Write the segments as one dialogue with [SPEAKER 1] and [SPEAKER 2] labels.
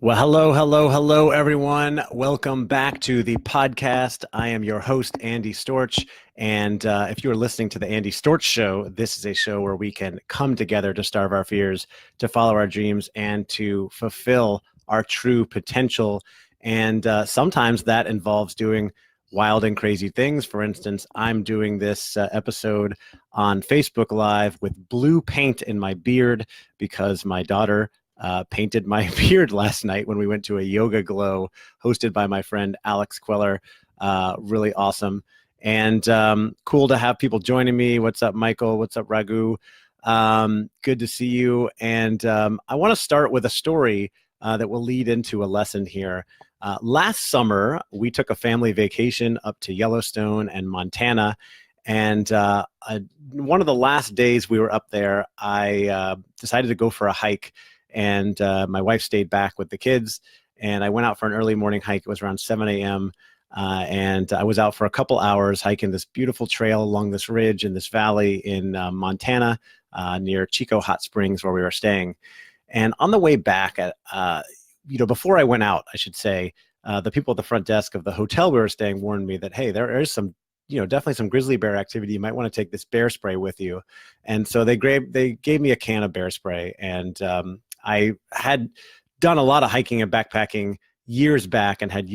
[SPEAKER 1] Well, hello, everyone. Welcome back to the podcast. I am your host, Andy Storch. And if you're listening to the Andy Storch Show, this is a show where we can come together to starve our fears, to follow our dreams, and to fulfill our true potential. And sometimes that involves doing wild and crazy things. For instance, I'm doing this episode on Facebook Live with blue paint in my beard because my daughter painted my beard last night when we went to a yoga glow hosted by my friend Alex Queller. Really awesome. And cool to have people joining me. What's up, Michael? What's up, Raghu? Good to see you. And I want to start with a story that will lead into a lesson here. Last summer, we took a family vacation up to Yellowstone and Montana. And one of the last days we were up there, I decided to go for a hike. And my wife stayed back with the kids, and I went out for an early morning hike. It was around 7 a.m. And I was out for a couple hours hiking this beautiful trail along this ridge in this valley in Montana near Chico Hot Springs, where we were staying. And on the way back, before I went out, I should say, the people at the front desk of the hotel we were staying warned me that, hey, there is some definitely some grizzly bear activity. You might want to take this bear spray with you. And so they gave me a can of bear spray. And I had done a lot of hiking and backpacking years back and had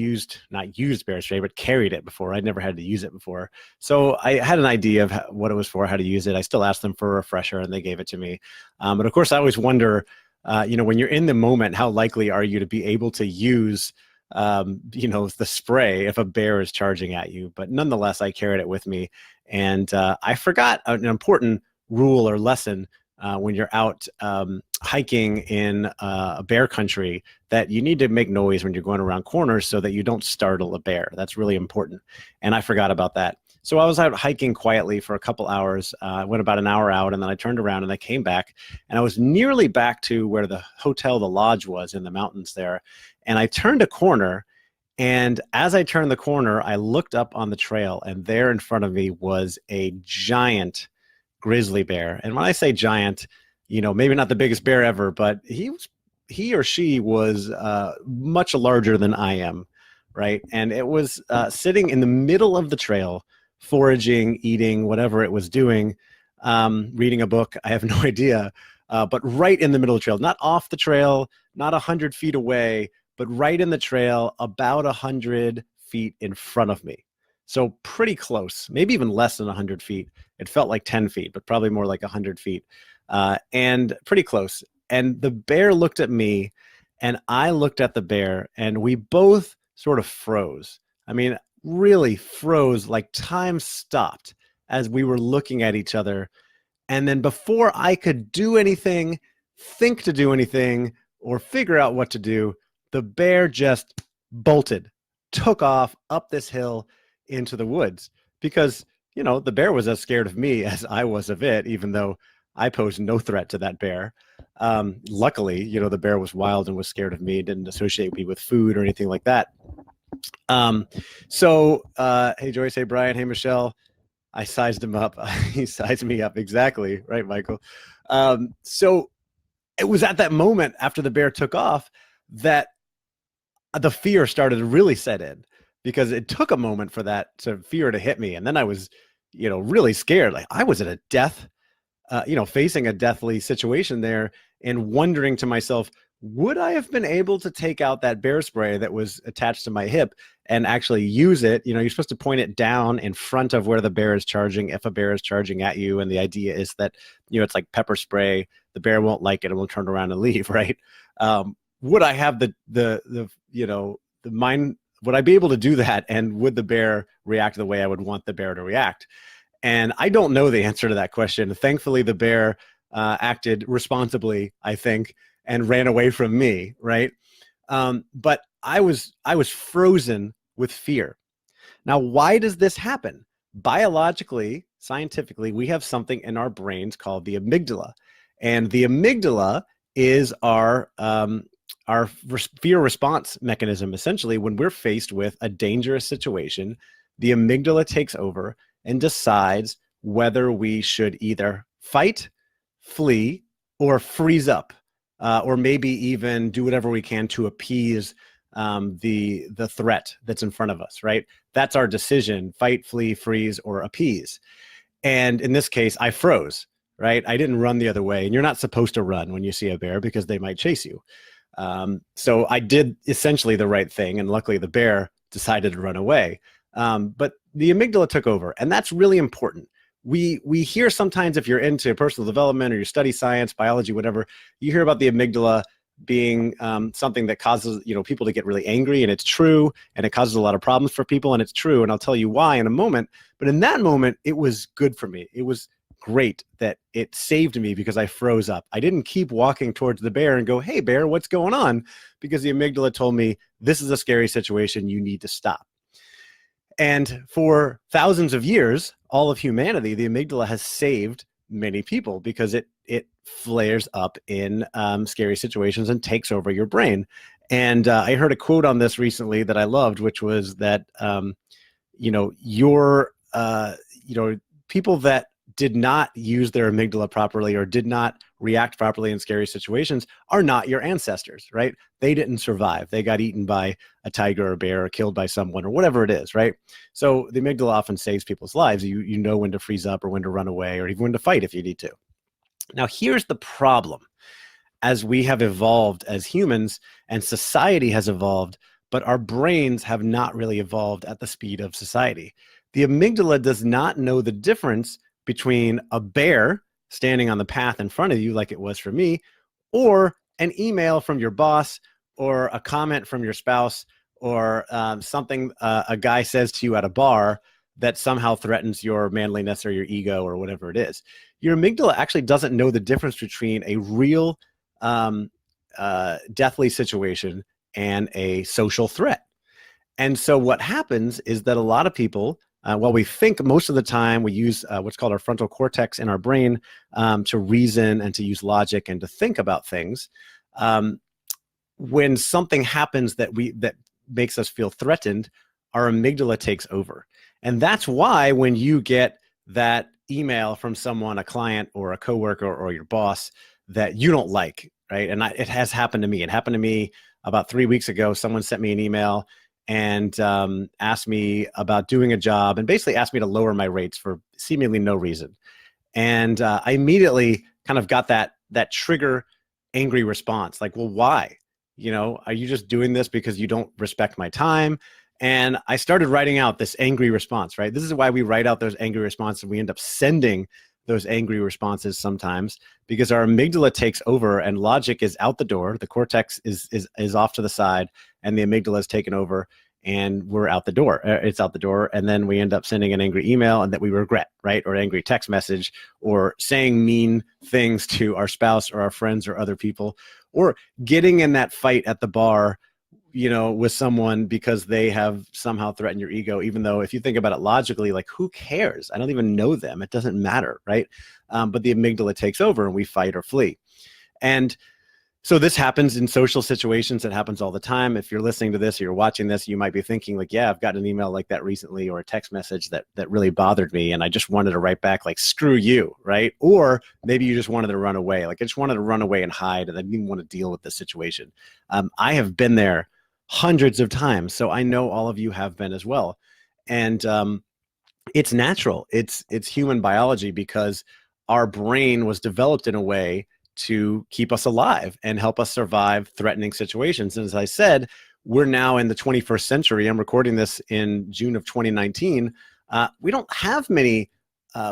[SPEAKER 1] not used bear spray, but carried it before. I'd never had to use it before. So I had an idea of what it was for, how to use it. I still asked them for a refresher and they gave it to me. But of course, I always wonder, when you're in the moment, how likely are you to be able to use the spray if a bear is charging at you? But nonetheless, I carried it with me. And I forgot an important rule or lesson when you're out hiking in a bear country, that you need to make noise when you're going around corners so that you don't startle a bear. That's really important. And I forgot about that. So I was out hiking quietly for a couple hours. I went about an hour out, and then I turned around and I came back, and I was nearly back to where the lodge was in the mountains there. And I turned a corner, and as I turned the corner, I looked up on the trail, and there in front of me was a giant grizzly bear. And when I say giant, maybe not the biggest bear ever, but he or she was much larger than I am, right? And it was sitting in the middle of the trail, foraging, eating, whatever it was doing, reading a book. I have no idea, but right in the middle of the trail, not off the trail, not 100 feet away, but right in the trail, about 100 feet in front of me. So pretty close, maybe even less than 100 feet. It felt like 10 feet, but probably more like 100 feet, and pretty close. And the bear looked at me, and I looked at the bear, and we both sort of froze. I mean, really froze, like time stopped as we were looking at each other. And then before I could do anything, think to do anything, or figure out what to do, the bear just bolted, took off up this hill into the woods, because, the bear was as scared of me as I was of it, even though I posed no threat to that bear. Luckily, the bear was wild and was scared of me, didn't associate me with food or anything like that. Hey, Joyce, hey, Brian, hey, Michelle. I sized him up. He sized me up. Exactly. Right, Michael. So it was at that moment after the bear took off that the fear started to really set in, because it took a moment for that fear to hit me. And then I was, really scared. Like I was at a death, facing a deathly situation there, and wondering to myself, would I have been able to take out that bear spray that was attached to my hip and actually use it? You're supposed to point it down in front of where the bear is charging, if a bear is charging at you. And the idea is that, it's like pepper spray. The bear won't like it and will turn around and leave, right? Would I have the mind? Would I be able to do that? And would the bear react the way I would want the bear to react? And I don't know the answer to that question. Thankfully, the bear acted responsibly, I think, and ran away from me, right? But I was frozen with fear. Now, why does this happen? Biologically, scientifically, we have something in our brains called the amygdala. And the amygdala is our fear response mechanism. Essentially, when we're faced with a dangerous situation, the amygdala takes over and decides whether we should either fight, flee, or freeze up. or maybe even do whatever we can to appease the threat that's in front of us, right? That's our decision: fight, flee, freeze, or appease. And in this case, I froze, right? I didn't run the other way. And you're not supposed to run when you see a bear because they might chase you. So I did essentially the right thing. And luckily, the bear decided to run away. But the amygdala took over. And that's really important. We hear sometimes, if you're into personal development or you study science, biology, whatever, you hear about the amygdala being something that causes people to get really angry, and it's true, and it causes a lot of problems for people, and it's true, and I'll tell you why in a moment. But in that moment, it was good for me. It was great that it saved me because I froze up. I didn't keep walking towards the bear and go, "Hey bear, what's going on?" Because the amygdala told me, this is a scary situation, you need to stop. And for thousands of years, all of humanity, the amygdala has saved many people because it flares up in scary situations and takes over your brain. And I heard a quote on this recently that I loved, which was that people that did not use their amygdala properly or did not react properly in scary situations are not your ancestors, right? They didn't survive. They got eaten by a tiger or a bear or killed by someone or whatever it is, right? So the amygdala often saves people's lives. You know when to freeze up or when to run away or even when to fight if you need to. Now, here's the problem. As we have evolved as humans and society has evolved, but our brains have not really evolved at the speed of society. The amygdala does not know the difference between a bear standing on the path in front of you, like it was for me, or an email from your boss, or a comment from your spouse, or something a guy says to you at a bar that somehow threatens your manliness or your ego or whatever it is. Your amygdala actually doesn't know the difference between a real deathly situation and a social threat. And so what happens is that a lot of people, while we think most of the time, we use what's called our frontal cortex in our brain to reason and to use logic and to think about things. When something happens that makes us feel threatened, our amygdala takes over. And that's why when you get that email from someone, a client or a coworker or your boss that you don't like, right? And it has happened to me. It happened to me about 3 weeks ago. Someone sent me an email and asked me about doing a job and basically asked me to lower my rates for seemingly no reason. And I immediately kind of got that trigger angry response, like, well, why? Are you just doing this because you don't respect my time? And I started writing out this angry response, right? This is why we write out those angry responses. We end up sending those angry responses sometimes because our amygdala takes over and logic is out the door. The cortex is off to the side and the amygdala is taken over and we're out the door. It's out the door. And then we end up sending an angry email and that we regret, right? Or angry text message, or saying mean things to our spouse or our friends or other people, or getting in that fight at the bar with someone because they have somehow threatened your ego, even though if you think about it logically, like, who cares? I don't even know them. It doesn't matter, right? But the amygdala takes over and we fight or flee. And so this happens in social situations. It happens all the time. If you're listening to this or you're watching this, you might be thinking like, yeah, I've gotten an email like that recently, or a text message that really bothered me. And I just wanted to write back like, screw you, right? Or maybe you just wanted to run away. Like, I just wanted to run away and hide and I didn't want to deal with the situation. I have been there hundreds of times. So I know all of you have been as well. And it's natural. It's human biology because our brain was developed in a way to keep us alive and help us survive threatening situations. And as I said, we're now in the 21st century. I'm recording this in June of 2019. We don't have many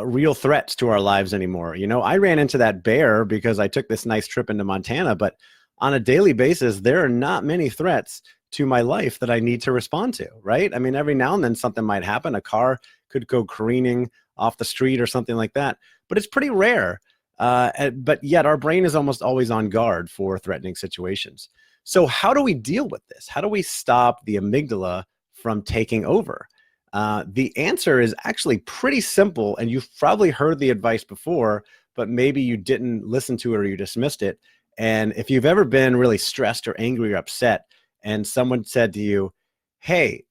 [SPEAKER 1] real threats to our lives anymore. I ran into that bear because I took this nice trip into Montana, but on a daily basis, there are not many threats to my life that I need to respond to, right? I mean, every now and then something might happen. A car could go careening off the street or something like that, but it's pretty rare. But yet our brain is almost always on guard for threatening situations. So how do we deal with this? How do we stop the amygdala from taking over? The answer is actually pretty simple, and you've probably heard the advice before, but maybe you didn't listen to it or you dismissed it. And if you've ever been really stressed or angry or upset, and someone said to you, hey,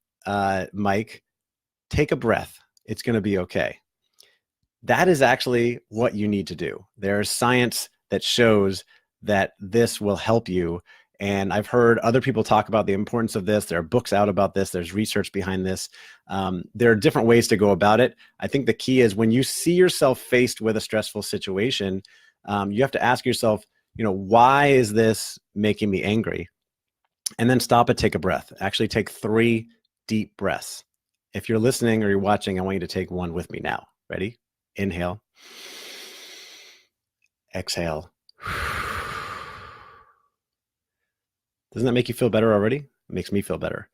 [SPEAKER 1] Mike, take a breath. It's going to be okay. That is actually what you need to do. There's science that shows that this will help you. And I've heard other people talk about the importance of this. There are books out about this. There's research behind this. There are different ways to go about it. I think the key is when you see yourself faced with a stressful situation, you have to ask yourself, why is this making me angry? And then stop and take a breath. Actually take 3 deep breaths. If you're listening or you're watching, I want you to take one with me now. Ready? Inhale. Exhale. Doesn't that make you feel better already? It makes me feel better.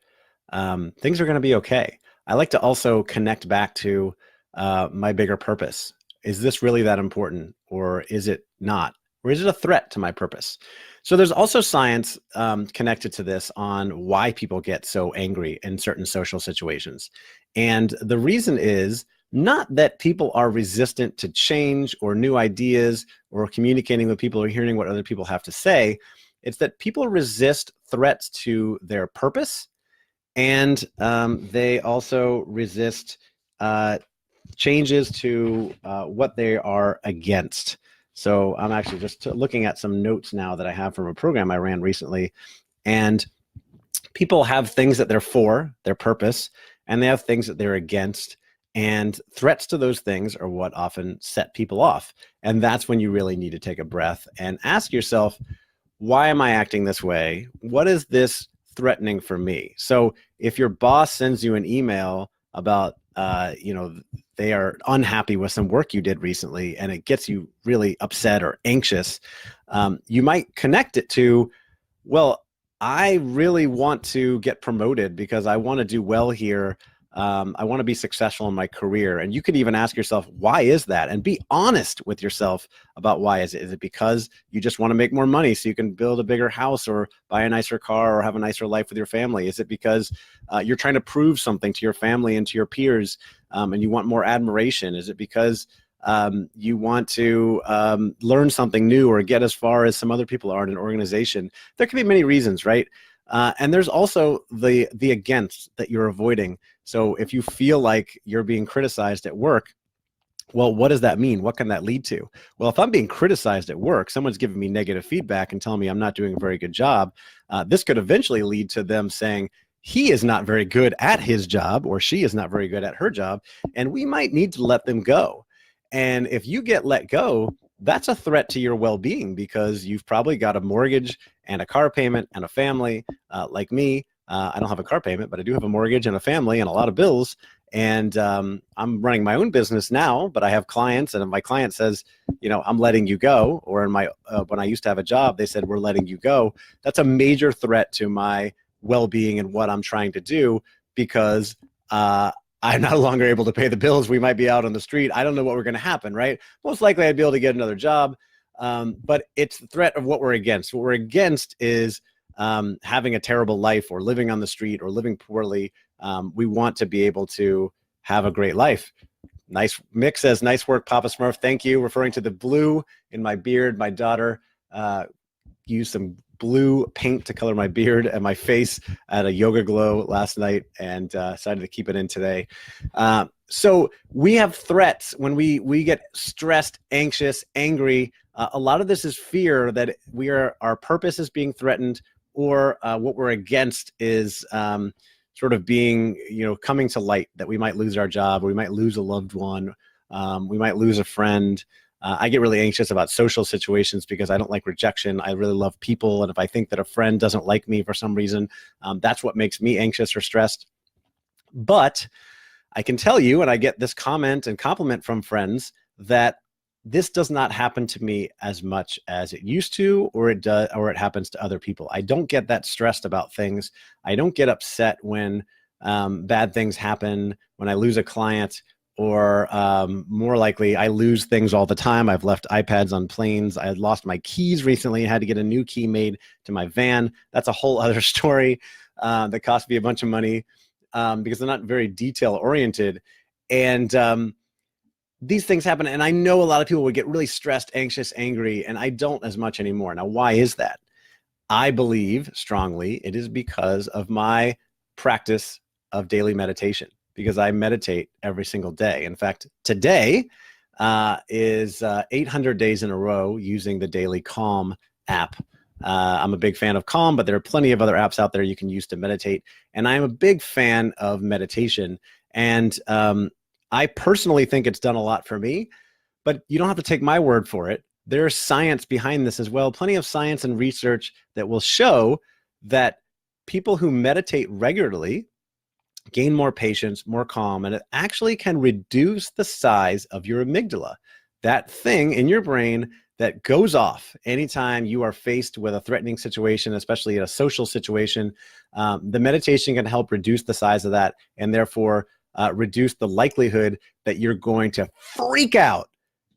[SPEAKER 1] Things are going to be okay. I like to also connect back to my bigger purpose. Is this really that important, or is it not? Or is it a threat to my purpose? So there's also science connected to this on why people get so angry in certain social situations. And the reason is not that people are resistant to change or new ideas or communicating with people or hearing what other people have to say. It's that people resist threats to their purpose, and they also resist changes to what they are against. So I'm actually just looking at some notes now that I have from a program I ran recently, and people have things that they're for, their purpose, and they have things that they're against. And threats to those things are what often set people off. And that's when you really need to take a breath and ask yourself, why am I acting this way? What is this threatening for me? So if your boss sends you an email about, they are unhappy with some work you did recently and it gets you really upset or anxious, you might connect it to, well, I really want to get promoted because I want to do well here. I want to be successful in my career. And you could even ask yourself, why is that? And be honest with yourself about why is it? Is it because you just want to make more money so you can build a bigger house or buy a nicer car or have a nicer life with your family? Is it because you're trying to prove something to your family and to your peers and you want more admiration? Is it because you want to learn something new or get as far as some other people are in an organization? There could be many reasons, right? And there's also the against that you're avoiding. So if you feel like you're being criticized at work, well, what does that mean? What can that lead to? Well, if I'm being criticized at work, someone's giving me negative feedback and telling me I'm not doing a very good job, this could eventually lead to them saying, he is not very good at his job or she is not very good at her job, and we might need to let them go. And if you get let go, that's a threat to your well-being because you've probably got a mortgage and a car payment and a family. Like me, I don't have a car payment, but I do have a mortgage and a family and a lot of bills. And I'm running my own business now, but I have clients, and if my client says, I'm letting you go, or in my when I used to have a job, they said, we're letting you go. That's a major threat to my well-being and what I'm trying to do because I'm no longer able to pay the bills. We might be out on the street. I don't know what we're going to happen, right? Most likely I'd be able to get another job. But it's the threat of what we're against. What we're against is having a terrible life or living on the street or living poorly. We want to be able to have a great life. Nice. Mick says, nice work, Papa Smurf. Thank you. Referring to the blue in my beard. My daughter used some blue paint to color my beard and my face at a Yoga Glow last night and decided to keep it in today. So we have threats when we get stressed, anxious, angry. A lot of this is fear that our purpose is being threatened, or what we're against is sort of being, coming to light, that we might lose our job, or we might lose a loved one, we might lose a friend. I get really anxious about social situations because I don't like rejection. I really love people. And if I think that a friend doesn't like me for some reason, that's what makes me anxious or stressed. But I can tell you, and I get this comment and compliment from friends, that this does not happen to me as much as it used to, or it does, or it happens to other people. I don't get that stressed about things. I don't get upset when bad things happen, when I lose a client, or more likely, I lose things all the time. I've left iPads on planes. I had lost my keys recently and had to get a new key made to my van. That's a whole other story that cost me a bunch of money because they're not very detail oriented. And these things happen. And I know a lot of people would get really stressed, anxious, angry, and I don't as much anymore. Now, why is that? I believe strongly it is because of my practice of daily meditation, because I meditate every single day. In fact, today is 800 days in a row using the Daily Calm app. I'm a big fan of Calm, but there are plenty of other apps out there you can use to meditate. And I'm a big fan of meditation. And I personally think it's done a lot for me, but you don't have to take my word for it. There's science behind this as well. Plenty of science and research that will show that people who meditate regularly gain more patience, more calm, and it actually can reduce the size of your amygdala, that thing in your brain that goes off anytime you are faced with a threatening situation, especially in a social situation. The meditation can help reduce the size of that, and therefore reduce the likelihood that you're going to freak out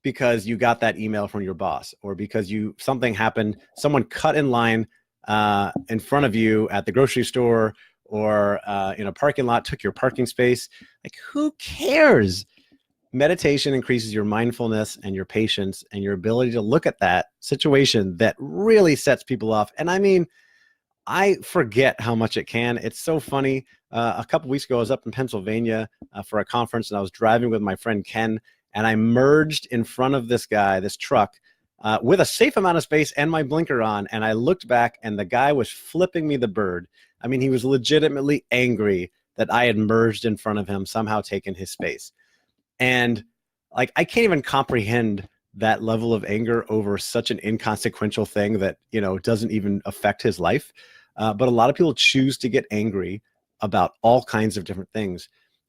[SPEAKER 1] because you got that email from your boss, or because something happened, someone cut in line in front of you at the grocery store, or in a parking lot, took your parking space. Like, who cares? Meditation increases your mindfulness and your patience and your ability to look at that situation that really sets people off. And I mean, I forget how much it can. It's so funny. A couple weeks ago, I was up in Pennsylvania for a conference, and I was driving with my friend Ken, and I merged in front of this truck, with a safe amount of space and my blinker on. And I looked back, and the guy was flipping me the bird. I mean, he was legitimately angry that I had merged in front of him, somehow taken his space. And like, I can't even comprehend that level of anger over such an inconsequential thing that, doesn't even affect his life. But a lot of people choose to get angry about all kinds of different things,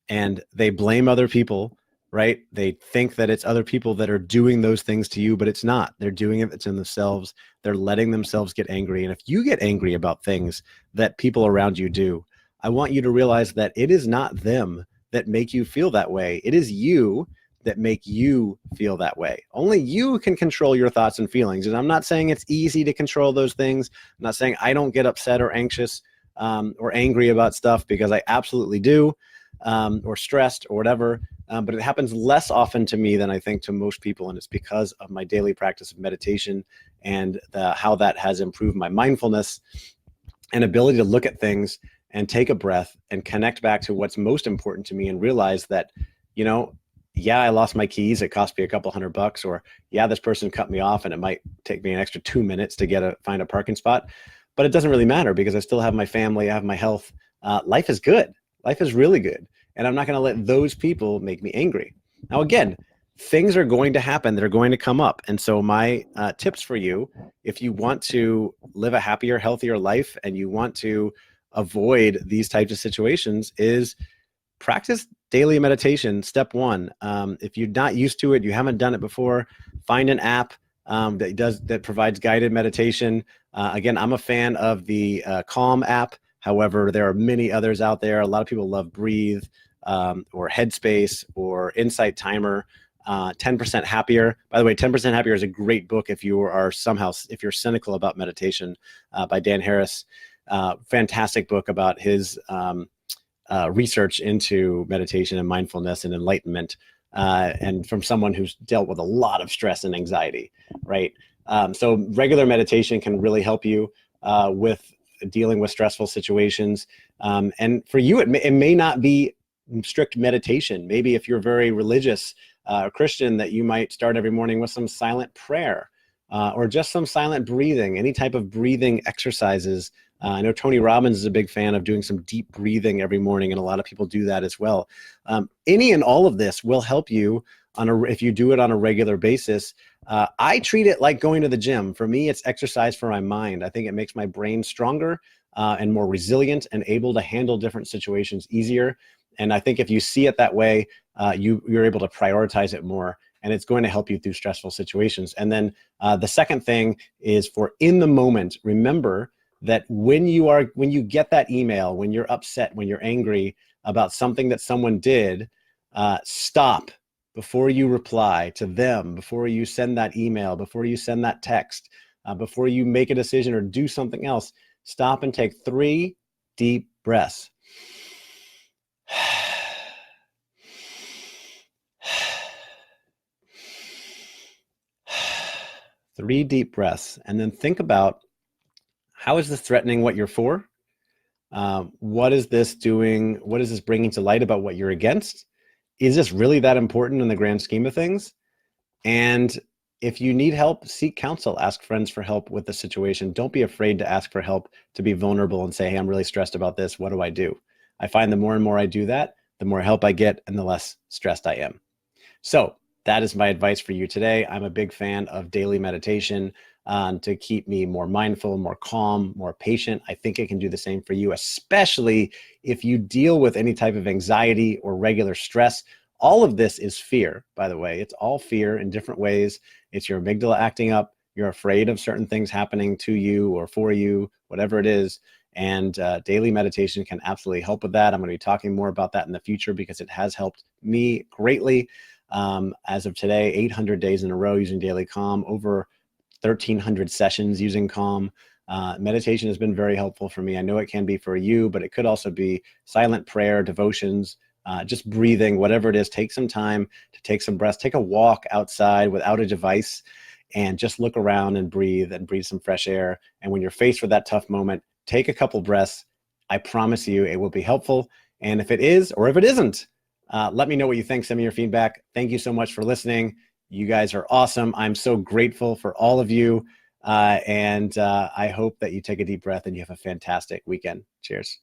[SPEAKER 1] and they blame other people, right? They think that it's other people that are doing those things to you, but it's not. They're doing it. It's in themselves. They're letting themselves get angry. And if you get angry about things that people around you do, I want you to realize that it is not them that make you feel that way. It is you that make you feel that way. Only you can control your thoughts and feelings. And I'm not saying it's easy to control those things. I'm not saying I don't get upset or anxious or angry about stuff, because I absolutely do, or stressed or whatever. But it happens less often to me than I think to most people. And it's because of my daily practice of meditation and how that has improved my mindfulness and ability to look at things and take a breath and connect back to what's most important to me, and realize that, yeah, I lost my keys. It cost me a couple $100, or yeah, this person cut me off and it might take me an extra 2 minutes to find a parking spot, but it doesn't really matter, because I still have my family, I have my health. Life is good. Life is really good. And I'm not going to let those people make me angry. Now, again, things are going to happen. They're going to come up. And so my tips for you, if you want to live a happier, healthier life, and you want to avoid these types of situations, is practice daily meditation. Step one. If you're not used to it, you haven't done it before, find an app that provides guided meditation. Again, I'm a fan of the Calm app. However, there are many others out there. A lot of people love Breathe, or Headspace, or Insight Timer. 10% Happier. By the way, 10% Happier is a great book if you're cynical about meditation, by Dan Harris. Fantastic book about his research into meditation and mindfulness and enlightenment, and from someone who's dealt with a lot of stress and anxiety, right? So regular meditation can really help you with dealing with stressful situations. And for you, it may not be strict meditation. Maybe if you're very religious Christian, that you might start every morning with some silent prayer, or just some silent breathing, any type of breathing exercises. I know Tony Robbins is a big fan of doing some deep breathing every morning, and a lot of people do that as well. Any and all of this will help you if you do it on a regular basis. I treat it like going to the gym. For me, it's exercise for my mind. I think it makes my brain stronger and more resilient and able to handle different situations easier. And I think if you see it that way, you're able to prioritize it more, and it's going to help you through stressful situations. And then the second thing is, for in the moment, remember that when you get that email, when you're upset, when you're angry about something that someone did, stop before you reply to them, before you send that email, before you send that text, before you make a decision or do something else. Stop and take 3 deep breaths. 3 deep breaths, and then think about, how is this threatening what you're for? What is this doing? What is this bringing to light about what you're against? Is this really that important in the grand scheme of things? And if you need help, seek counsel, ask friends for help with the situation. Don't be afraid to ask for help, to be vulnerable and say, hey, I'm really stressed about this. What do I do? I find the more and more I do that, the more help I get and the less stressed I am. So that is my advice for you today. I'm a big fan of daily meditation to keep me more mindful, more calm, more patient. I think it can do the same for you, especially if you deal with any type of anxiety or regular stress. All of this is fear, by the way. It's all fear in different ways. It's your amygdala acting up. You're afraid of certain things happening to you or for you, whatever it is. And daily meditation can absolutely help with that. I'm going to be talking more about that in the future because it has helped me greatly. As of today, 800 days in a row using Daily Calm, over 1,300 sessions using Calm. Meditation has been very helpful for me. I know it can be for you, but it could also be silent prayer, devotions, just breathing, whatever it is. Take some time to take some breaths, take a walk outside without a device and just look around and breathe some fresh air. And when you're faced with that tough moment, take a couple breaths. I promise you it will be helpful. And if it is, or if it isn't, let me know what you think. Send me your feedback. Thank you so much for listening. You guys are awesome. I'm so grateful for all of you. And I hope that you take a deep breath and you have a fantastic weekend. Cheers.